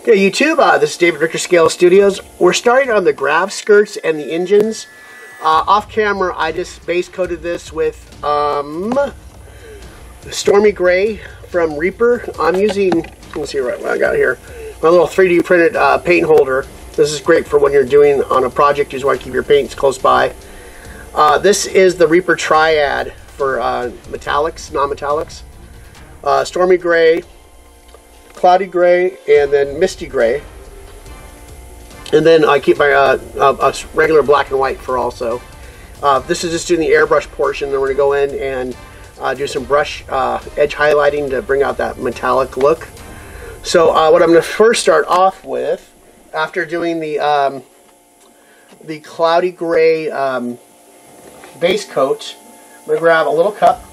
Hey YouTube, this is David Richter Scale Studios. We're starting on the grav skirts and the engines. Off camera, I just base coated this with Stormy Gray from Reaper. I'm using, let's see what I got here, my little 3D printed paint holder. This is great for when you're doing on a project, you just want to keep your paints close by. This is the Reaper Triad for metallics, non-metallics. Stormy Gray, Cloudy Gray, and then Misty Gray. And then I keep my a regular black and white for also. This is just doing the airbrush portion. Then we're going to go in and do some brush edge highlighting to bring out that metallic look. So what I'm going to first start off with, after doing the Cloudy Gray base coat, I'm going to grab a little cup.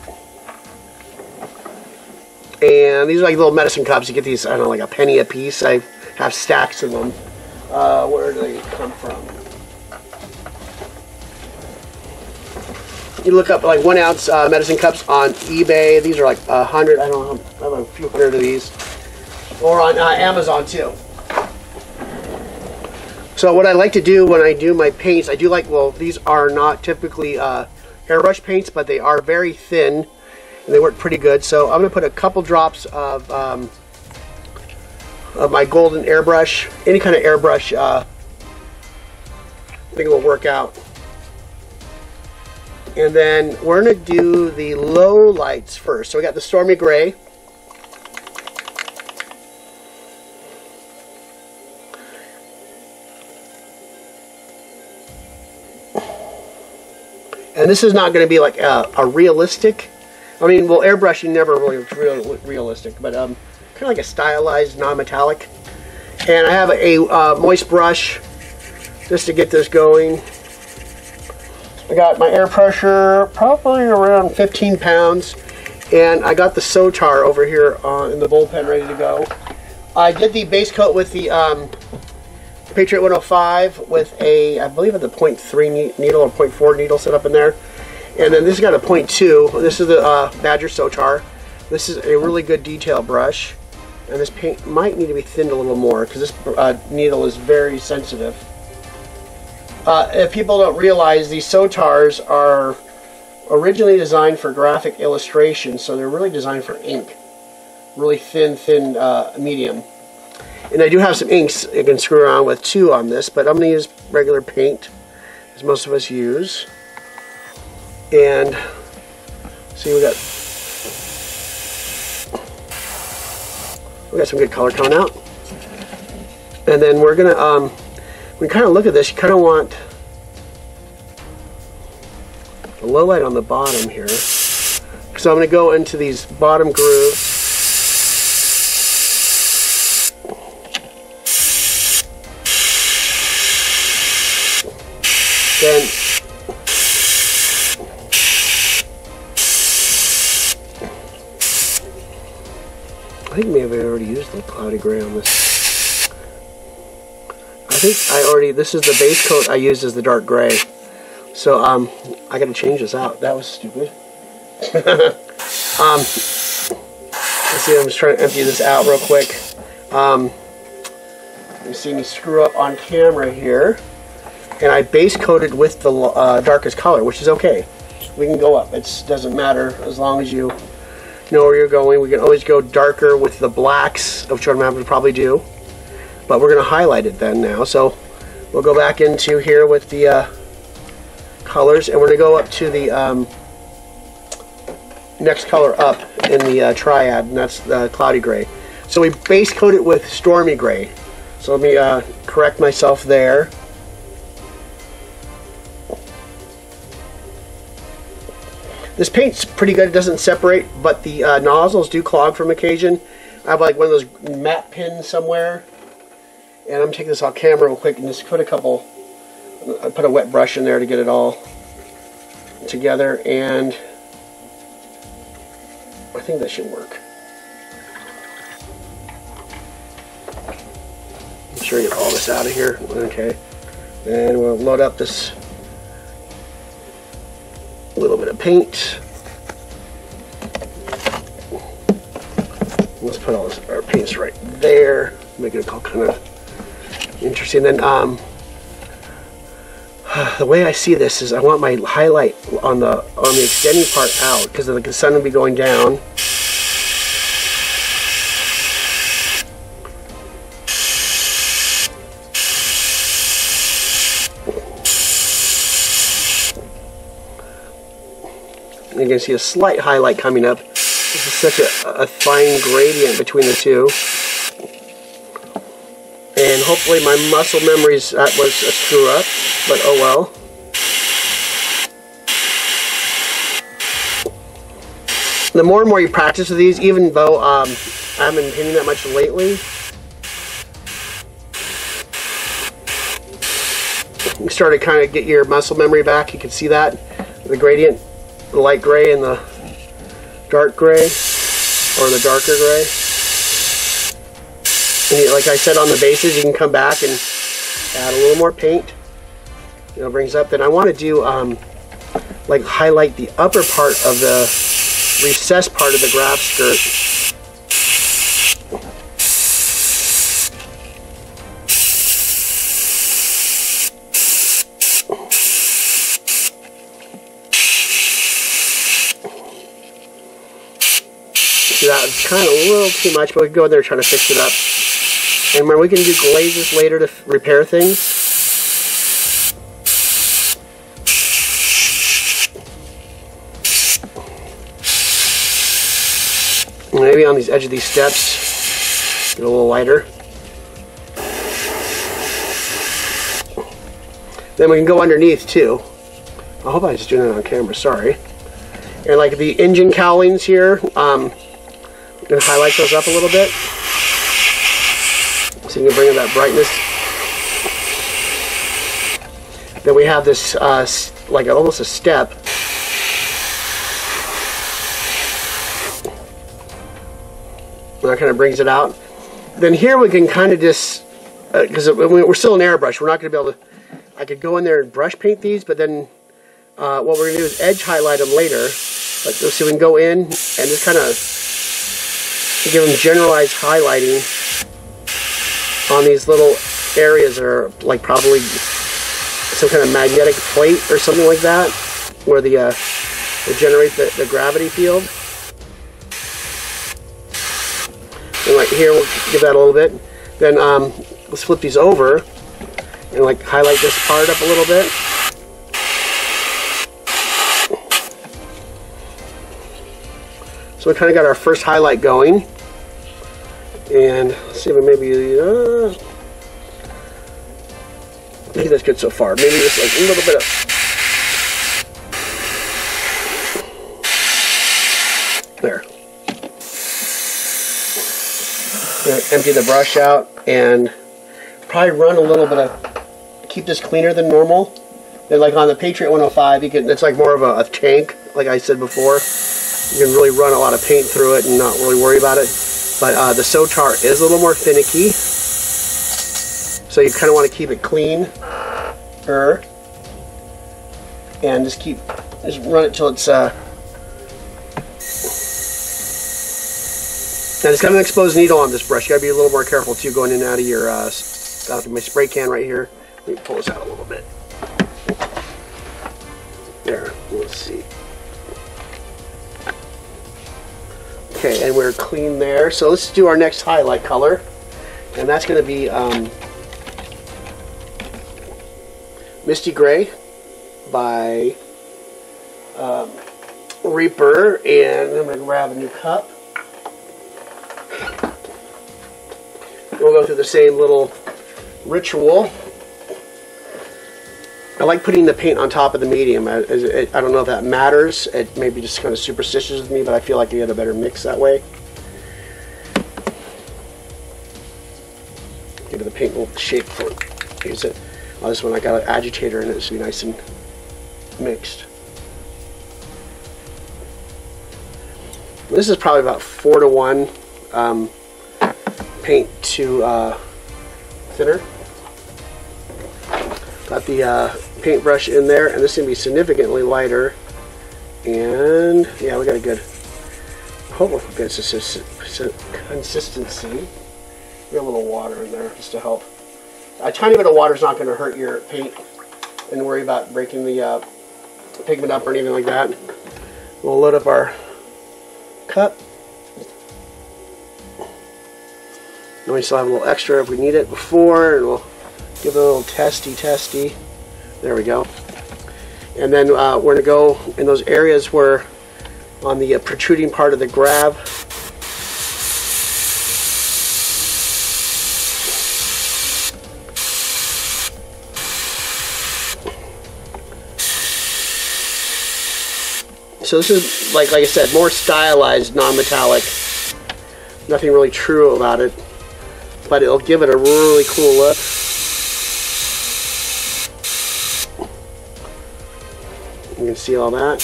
And these are like little medicine cups. You get these, I don't know, like a penny a piece. I have stacks of them. Where do they come from? You look up like 1 ounce medicine cups on eBay. These are like 100. I don't know. I have a few hundred of these. Or on Amazon too. So what I like to do when I do my paints, I do like, well, these are not typically airbrush paints, but they are very thin. And they work pretty good. So I'm going to put a couple drops of my golden airbrush. Any kind of airbrush I think it will work out. And then we're going to do the low lights first. So we got the Stormy Gray. And this is not going to be like a realistic, I mean, well, airbrushing never really looks realistic, but kind of like a stylized non-metallic. And I have a moist brush just to get this going. I got my air pressure probably around 15 pounds, and I got the Sotar over here in the bullpen ready to go. I did the base coat with the Patriot 105 with a, I believe, it's a 0.3 needle or 0.4 needle set up in there. And then this has got a 0.2. This is the Badger Sotar. This is a really good detail brush. And this paint might need to be thinned a little more because this needle is very sensitive. If people don't realize, these Sotars are originally designed for graphic illustration, so they're really designed for ink. Really thin medium. And I do have some inks you can screw around with too on this, but I'm going to use regular paint, as most of us use. And see, we got some good color coming out. And then we're gonna when you kind of look at this, you kind of want a low light on the bottom here. So I'm gonna go into these bottom grooves. Then I think maybe I already used the Cloudy Gray on this. I think I already, this is the base coat I used as the dark gray. So I gotta change this out. That was stupid. Let's see, I'm just trying to empty this out real quick. You see me screw up on camera here. And I base coated with the darkest color, which is okay. We can go up. It doesn't matter as long as you know where you're going. We can always go darker with the blacks, which I'm going to probably do. But we're going to highlight it then now. So we'll go back into here with the colors, and we're going to go up to the next color up in the Triad, and that's the Cloudy Gray. So we base coat it with Stormy Gray. So let me correct myself there. This paint's pretty good. It doesn't separate, but the nozzles do clog from occasion. I have like one of those matte pins somewhere, and I'm taking this off camera real quick and just put I put a wet brush in there to get it all together, and I think that should work. I'm sure get all this out of here. Okay, and we'll load up this little bit of paint. Let's put all our paints right there. Make it all kind of interesting. Then the way I see this is I want my highlight on the extending part out because the sun will be going down. And you can see a slight highlight coming up. This is such a fine gradient between the two. And hopefully my muscle memories, that was a screw up, but oh well. The more and more you practice with these, even though I haven't been painting that much lately, you start to kind of get your muscle memory back. You can see that, the gradient, the light gray and the dark gray, or the darker gray. And like I said on the bases, you can come back and add a little more paint. You know, brings up. Then I want to do like highlight the upper part of the recessed part of the grav skirt. See, that was kind of a little too much, but we can go in there and try to fix it up. And when we can do glazes later to repair things. Maybe on these edge of these steps, get a little lighter. Then we can go underneath too. I hope I was doing that on camera, sorry. And like the engine cowlings here, I'm going to highlight those up a little bit. So you can bring in that brightness. Then we have this like almost a step. And that kind of brings it out. Then here we can kind of just, because we're still in airbrush, we're not going to be able to, I could go in there and brush paint these, but then what we're going to do is edge highlight them later. Like, so we can go in and just kind of give them generalized highlighting on these little areas that are like probably some kind of magnetic plate or something like that, where they generate the gravity field. And like here, we'll give that a little bit. Then let's flip these over and like highlight this part up a little bit. So we kind of got our first highlight going. And let's see if maybe, I think that's good so far. Maybe just like a little bit of, there. Empty the brush out and probably run a little bit of, keep this cleaner than normal. Then like on the Patriot 105, you can, it's like more of a tank, like I said before. You can really run a lot of paint through it and not really worry about it. But the Sotar is a little more finicky, so you kind of want to keep it clean, and just run it till it's. Now just got an exposed needle on this brush. You got to be a little more careful too, going in and out of your out of my spray can right here. Let me pull this out a little bit. There. Let's see. Okay, and we're clean there. So let's do our next highlight color, and that's going to be Misty Gray by Reaper, and I'm going to grab a new cup. We'll go through the same little ritual. I like putting the paint on top of the medium. I don't know if that matters. It may be just kind of superstitious with me, but I feel like you get a better mix that way. Give the paint a little shape for it. Use it. Oh, this one I got an agitator in it, so it'll be nice and mixed. This is probably about 4:1 paint to thinner. Got the paintbrush in there, and this is going to be significantly lighter. And yeah, we got a good, hopefully good consistency. Get a little water in there just to help. A tiny bit of water is not going to hurt your paint, and worry about breaking the pigment up or anything like that. We'll load up our cup. And we still have a little extra if we need it before, and we'll give it a little testy. There we go. And then we're going to go in those areas where on the protruding part of the grav. So this is, like I said, more stylized, non-metallic. Nothing really true about it, but it'll give it a really cool look. You can see all that.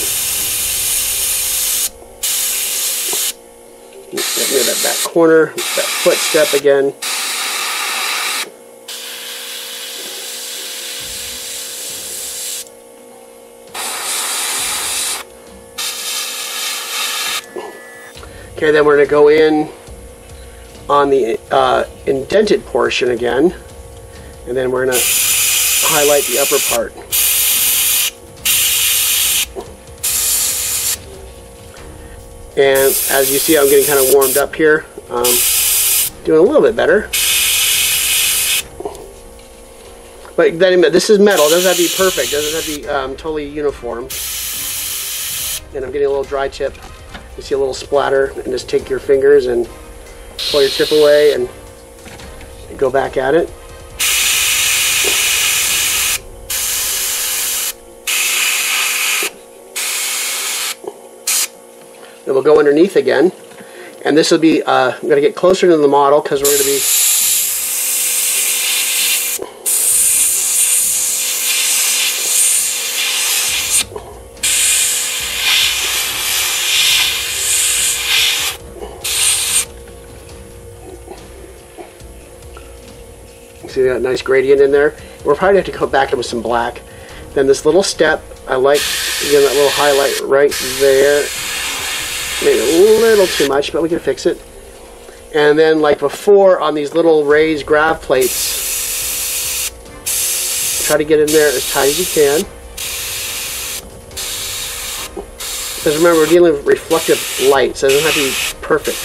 Near that back corner, that footstep again. Okay, then we're going to go in on the indented portion again, and then we're going to highlight the upper part. And as you see, I'm getting kind of warmed up here, doing a little bit better. But then this is metal, it doesn't have to be perfect, it doesn't have to be totally uniform. And I'm getting a little dry tip. You see a little splatter, and just take your fingers and pull your tip away and go back at it. Then we'll go underneath again, and this will be, I'm going to get closer to the model because we're going to be see that nice gradient in there. We'll probably have to go back in with some black. Then this little step, I like, again, that little highlight right there. Maybe a little too much, but we can fix it. And then, like before, on these little raised grav plates, try to get in there as tight as you can. Because remember, we're dealing with reflective light, so it doesn't have to be perfect.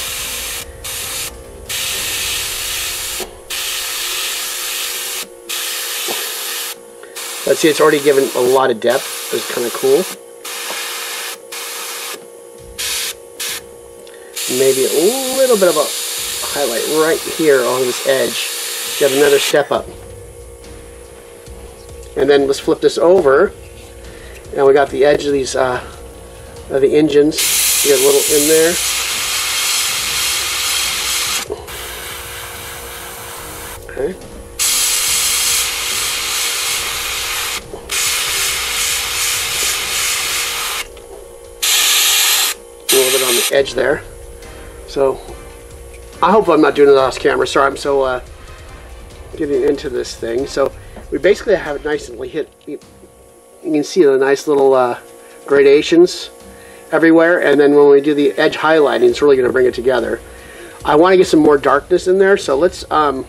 Let's see, it's already given a lot of depth. It's kind of cool. Maybe a little bit of a highlight right here on this edge. Get another step up. And then let's flip this over. And we got the edge of these, the engines. Get a little in there. Okay. A little bit on the edge there. So, I hope I'm not doing it off camera. Sorry, I'm so getting into this thing. So, we basically have it nicely hit. You can see the nice little gradations everywhere. And then when we do the edge highlighting, it's really going to bring it together. I want to get some more darkness in there. So, let's, I'm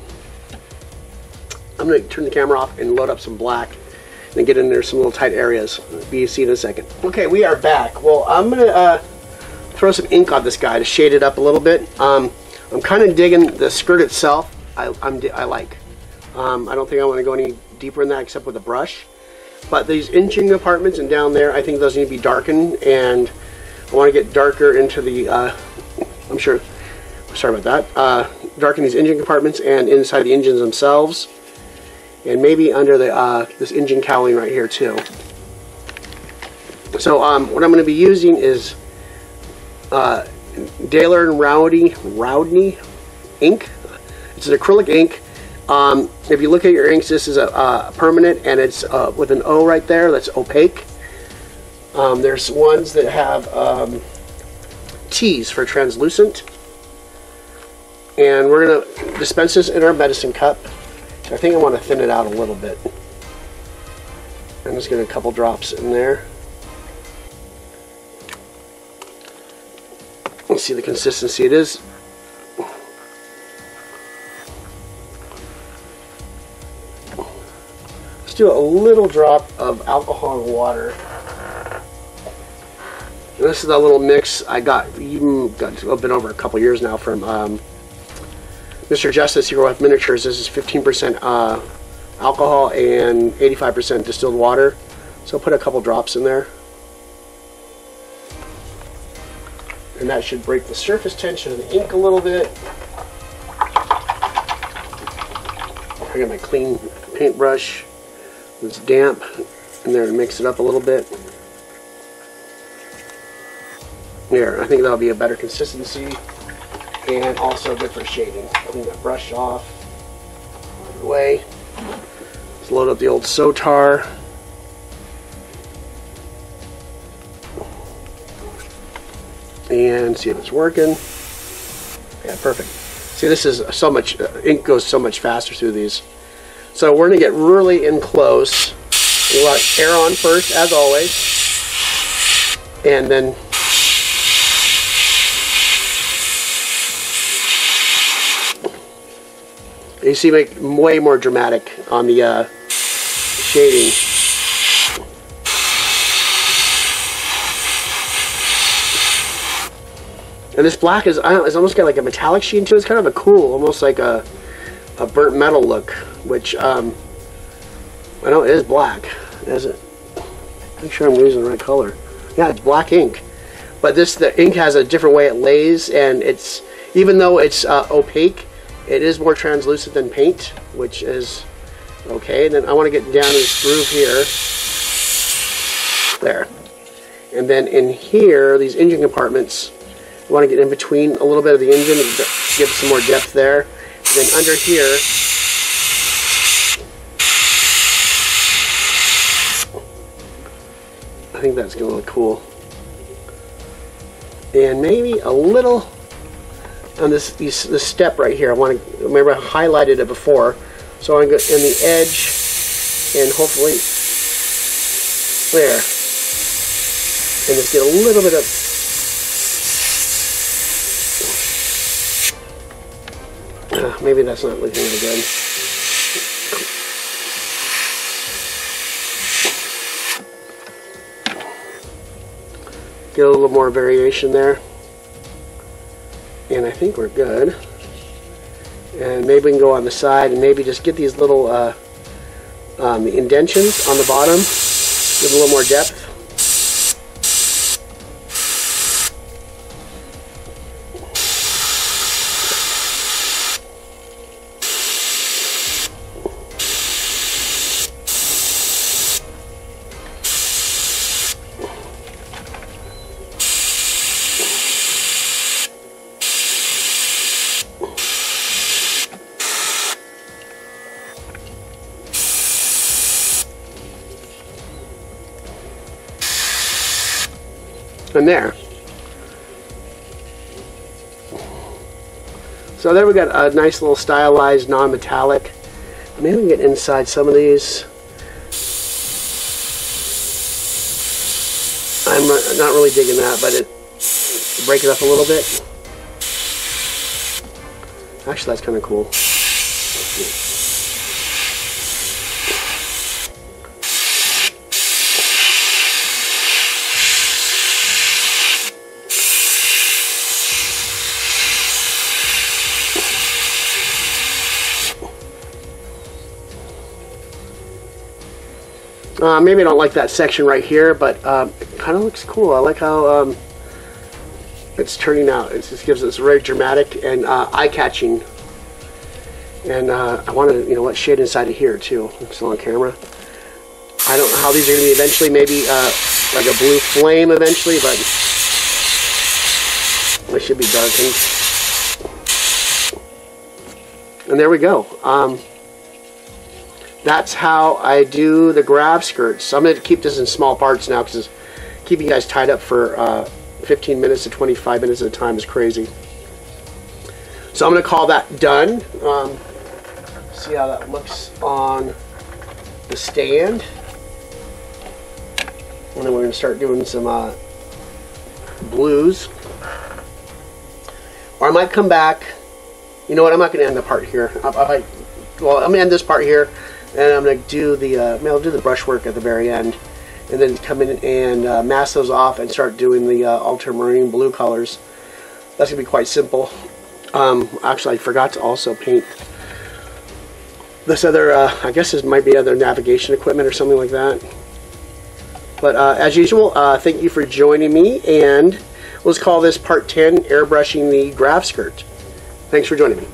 going to turn the camera off and load up some black. And get in there some little tight areas. Be see in a second. Okay, we are back. Well, I'm going to throw some ink on this guy to shade it up a little bit. I'm kind of digging the skirt itself. I like. I don't think I want to go any deeper in that except with a brush. But these inching compartments and down there, I think those need to be darkened, and I want to get darker into the. I'm sure. Sorry about that. Darken these engine compartments and inside the engines themselves, and maybe under the this engine cowling right here too. So what I'm going to be using is Daler and Roudney ink. It's an acrylic ink. If you look at your inks, this is a permanent, and it's with an O right there. That's opaque. There's ones that have T's for translucent. And we're going to dispense this in our medicine cup. I think I want to thin it out a little bit. I'm just going to get a couple drops in there. Let's see the consistency. It is do a little drop of alcohol and water. And this is a little mix I got a bit over a couple years now from Mr. Justice Hero with Miniatures. This is 15% alcohol and 85% distilled water. So I'll put a couple drops in there. And that should break the surface tension of the ink a little bit. I got my clean paintbrush. It's damp in there and mix it up a little bit. There, I think that'll be a better consistency and also good for shading. Clean that brush off. Out of the way. Let's load up the old Sotar. And see if it's working. Yeah, perfect. See, this is so much, ink goes so much faster through these. So we're going to get really in close. We want air on first, as always. And then you see, make way more dramatic on the shading. And this black is almost got like a metallic sheen to it. It's kind of a cool, almost like a burnt metal look, which I know it is black. Is it? Make sure I'm using the right color. Yeah, it's black ink. But the ink has a different way it lays, and it's, even though it's opaque, it is more translucent than paint, which is okay. And then I want to get down in this groove here. There. And then in here, these engine compartments, I want to get in between a little bit of the engine and give some more depth there. And then under here, I think that's going to look cool. And maybe a little on this step right here. I want to, remember I highlighted it before, so I want to go in the edge and hopefully there, and just get a little bit of maybe that's not looking really good. Get a little more variation there. And I think we're good. And maybe we can go on the side and maybe just get these little the indentions on the bottom. Give a little more depth. And there. So there we got a nice little stylized non-metallic. Maybe we can get inside some of these. I'm not really digging that, but break it up a little bit. Actually, that's kind of cool. Maybe I don't like that section right here, but it kind of looks cool. I like how it's turning out. It just gives us very dramatic and eye-catching. And I want to, let shade inside of here too. I'm still on camera. I don't know how these are going to be eventually. Maybe like a blue flame eventually, but they should be darkened. And there we go. That's how I do the grav skirts. So I'm going to keep this in small parts now because keeping you guys tied up for 15 minutes to 25 minutes at a time is crazy. So I'm going to call that done. See how that looks on the stand. And then we're going to start doing some blues. Or I might come back. You know what? I'm not going to end the part here. Well, I'm going to end this part here. and I'm going to do the I'll do the brushwork at the very end, and then come in and mask those off and start doing the ultramarine blue colors. That's going to be quite simple. Actually, I forgot to also paint this other, I guess this might be other navigation equipment or something like that. But as usual, thank you for joining me, and let's call this part 10, airbrushing the grav skirt. Thanks for joining me.